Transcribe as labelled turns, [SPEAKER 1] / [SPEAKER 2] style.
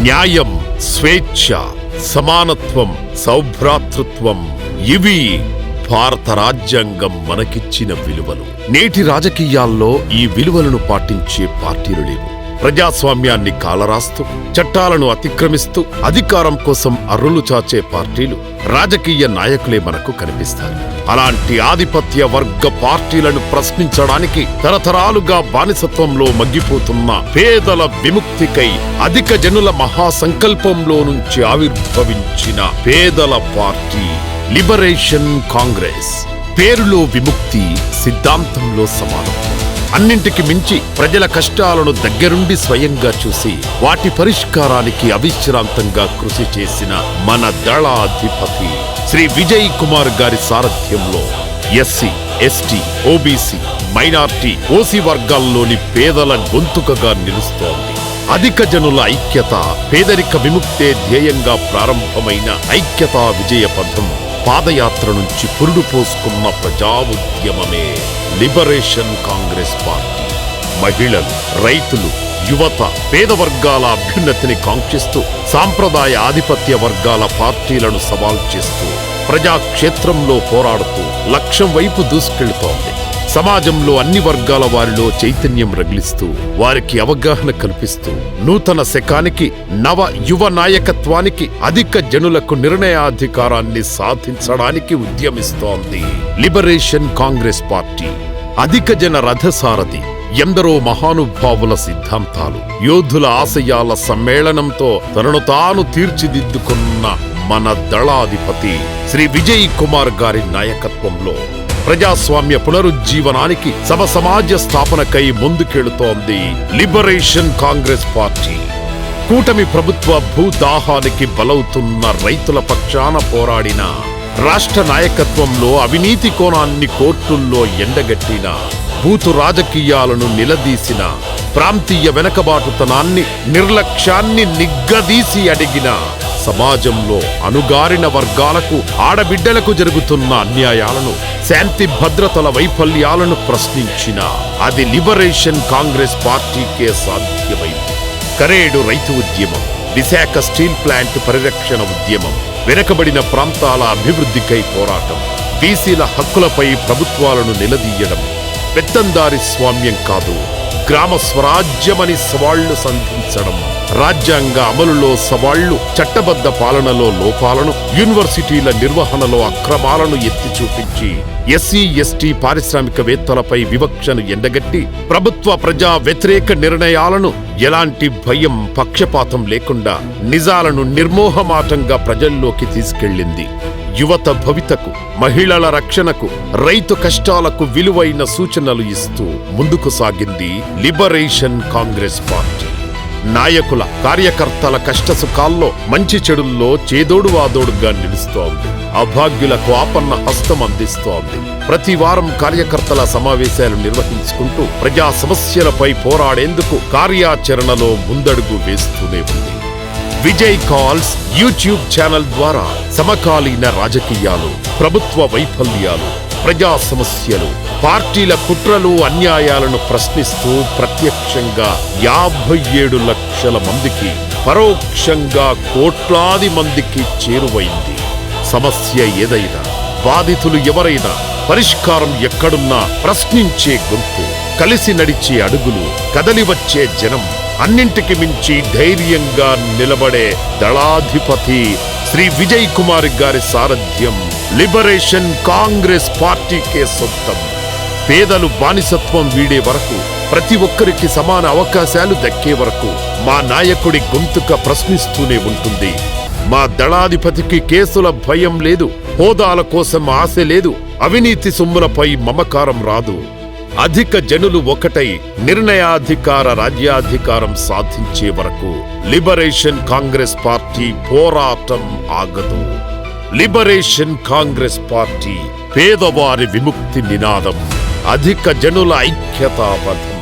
[SPEAKER 1] న్యాయం, స్వేచ్ఛ, సమానత్వం, సౌభ్రాతృత్వం ఇవి భారత రాజ్యాంగం మనకిచ్చిన విలువలు. నేటి రాజకీయాల్లో ఈ విలువలను పాటించే పార్టీలు లేవు. ప్రజాస్వామ్యాన్ని కాలరాస్తూ, చట్టాలను అతిక్రమిస్తూ అధికారం కోసం అర్రులు చాచే పార్టీలు, రాజకీయ నాయకులే మనకు కనిపిస్తారు. అలాంటి ఆధిపత్య వర్గ పార్టీలను ప్రశ్నించడానికి తరతరాలుగా బానిసత్వంలో మగ్గిపోతున్న పేదల విముక్తికై అధిక జనుల మహాసంకల్పంలో నుంచి ఆవిర్భవించిన పేదల పార్టీ లిబరేషన్ కాంగ్రెస్. పేరులో విముక్తి, సిద్ధాంతంలో సమానత్వం. అన్నింటికి మించి ప్రజల కష్టాలను దగ్గరుండి స్వయంగా చూసి వాటి పరిష్కారానికి అవిశ్రాంతంగా కృషి చేసిన మన దళాధిపతి శ్రీ విజయ్ కుమార్ గారి సారథ్యంలో SC, ST, OBC, minority, OC వర్గాల్లోని పేదల గొంతుకగా నిలుస్తోంది. అధిక జనుల ఐక్యత, పేదరిక విముక్తే ధ్యేయంగా ప్రారంభమైన ఐక్యతా విజయ పథం పాదయాత్ర నుంచి పురుడు పోసుకున్న ప్రజా ఉద్యమమే లిబరేషన్ కాంగ్రెస్ పార్టీ. మహిళలు, రైతులు, యువత, పేద వర్గాల అభ్యున్నతిని కాంక్షిస్తూ సాంప్రదాయ ఆధిపత్య వర్గాల పార్టీలను సవాల్ చేస్తూ ప్రజాక్షేత్రంలో పోరాడుతూ లక్ష్యం వైపు దూసుకెళ్తోంది. సమాజంలో అన్ని వర్గాల వారిలో చైతన్యం రగిలిస్తూ వారికి అవగాహన కల్పిస్తూ నూతన శకానికి, నవ యువ నాయకత్వానికి, అధిక జనులకు నిర్ణయాధికారాన్ని సాధించడానికి ఉద్యమిస్తోంది లిబరేషన్ కాంగ్రెస్ పార్టీ. అధిక జన రథసారథి, ఎందరో మహానుభావుల సిద్ధాంతాలు, యోధుల ఆశయాల సమ్మేళనంతో తనను తాను తీర్చిదిద్దుకున్న మన దళాధిపతి శ్రీ విజయ్ కుమార్ గారి నాయకత్వంలో ప్రజాస్వామ్య పునరుజ్జీవనానికి, సమసమాజ స్థాపనకై ముందుకెళుతోంది లిబరేషన్ కాంగ్రెస్ పార్టీ. కూటమి ప్రభుత్వ భూదాహానికి బలవుతున్న రైతుల పక్షాన పోరాడిన, రాష్ట్ర నాయకత్వంలో అవినీతి కోణాన్ని కోర్టుల్లో ఎండగట్టిన, బూతు రాజకీయాలను నిలదీసిన, ప్రాంతీయ వెనకబాటుతనాన్ని, నిర్లక్ష్యాన్ని నిగ్గదీసి అడిగిన, సమాజంలో అణుగారిన వర్గాలకు, ఆడబిడ్డలకు జరుగుతున్న అన్యాయాలను, శాంతి భద్రతల వైఫల్యాలను ప్రశ్నించిన అది లిబరేషన్ కాంగ్రెస్ పార్టీకే సాధ్యమైంది. కరేడు రైతు ఉద్యమం, విశాఖ స్టీల్ ప్లాంట్ పరిరక్షణ ఉద్యమం, వెనకబడిన ప్రాంతాల అభివృద్ధికై పోరాటం, బీసీల హక్కులపై ప్రభుత్వాలను నిలదీయడం, పెత్తందారి స్వామ్యం కాదు గ్రామ స్వరాజ్యమని సవాళ్లు సంధించడం, రాజ్యాంగ అమలులో సవాళ్లు, చట్టబద్ధ పాలనలో లోపాలను, యూనివర్సిటీల నిర్వహణలో అక్రమాలను ఎత్తి చూపించి ఎస్సీ, ఎస్టీ, పారిశ్రామికవేత్తలపై వివక్షను ఎండగట్టి ప్రభుత్వ ప్రజా వ్యతిరేక నిర్ణయాలను ఎలాంటి భయం, పక్షపాతం లేకుండా నిజాలను నిర్మోహమాటంగా ప్రజల్లోకి తీసుకెళ్లింది. యువత భవితకు, మహిళల రక్షణకు, రైతు కష్టాలకు విలువైన సూచనలు ఇస్తూ ముందుకు సాగింది లిబరేషన్ కాంగ్రెస్ పార్టీ. నాయకుల, కార్యకర్తల కష్టసుఖాల్లో, మంచి చెడుల్లో చేదోడు వాదోడుగా నిలుస్తోంది. అభాగ్యులకు ఆపన్న హస్తం అందిస్తోంది. ప్రతి వారం కార్యకర్తల సమావేశాలు నిర్వహించుకుంటూ ప్రజా సమస్యలపై పోరాడేందుకు కార్యాచరణలో ముందడుగు వేస్తూనే ఉంది. విజయ్ కాల్స్ యూట్యూబ్ ఛానల్ ద్వారా సమకాలీన రాజకీయాలు, ప్రభుత్వ వైఫల్యాలు, ప్రజా సమస్యలు, పార్టీల కుట్రలు, అన్యాయాలను ప్రశ్నిస్తూ ప్రత్యక్షంగా 57 లక్షల మందికి, పరోక్షంగా కోట్లాది మందికి చేరువైంది. సమస్య ఏదైనా, బాధితులు ఎవరైనా, పరిష్కారం ఎక్కడున్నా ప్రశ్నించే గొంతు, కలిసి నడిచే అడుగులు, కదలివచ్చే జనం, అన్నింటికి మించి ధైర్యంగా నిలబడే దళాధిపతి శ్రీ విజయ్ కుమార్ గారి సారథ్యం లిబరేషన్ కాంగ్రెస్ పార్టీకే సొంతం. పేదలు బానిసత్వం వీడే వరకు, ప్రతి ఒక్కరికి సమాన అవకాశాలు దక్కే వరకు మా నాయకుడి గొంతుక ప్రశ్నిస్తూనే ఉంటుంది. మా దళాధిపతికి కేసుల భయం లేదు, హోదాల కోసం ఆశ లేదు, అవినీతి సొమ్ములపై మమకారం రాదు. అధిక జనులు ఒకటై నిర్ణయాధికార, రాజ్యాధికారం సాధించే వరకు లిబరేషన్ కాంగ్రెస్ పార్టీ పోరాటం ఆగదు. లిబరేషన్ కాంగ్రెస్ పార్టీ పేదవారి విముక్తి నినాదం, అధిక జనుల ఐక్యతా పథం.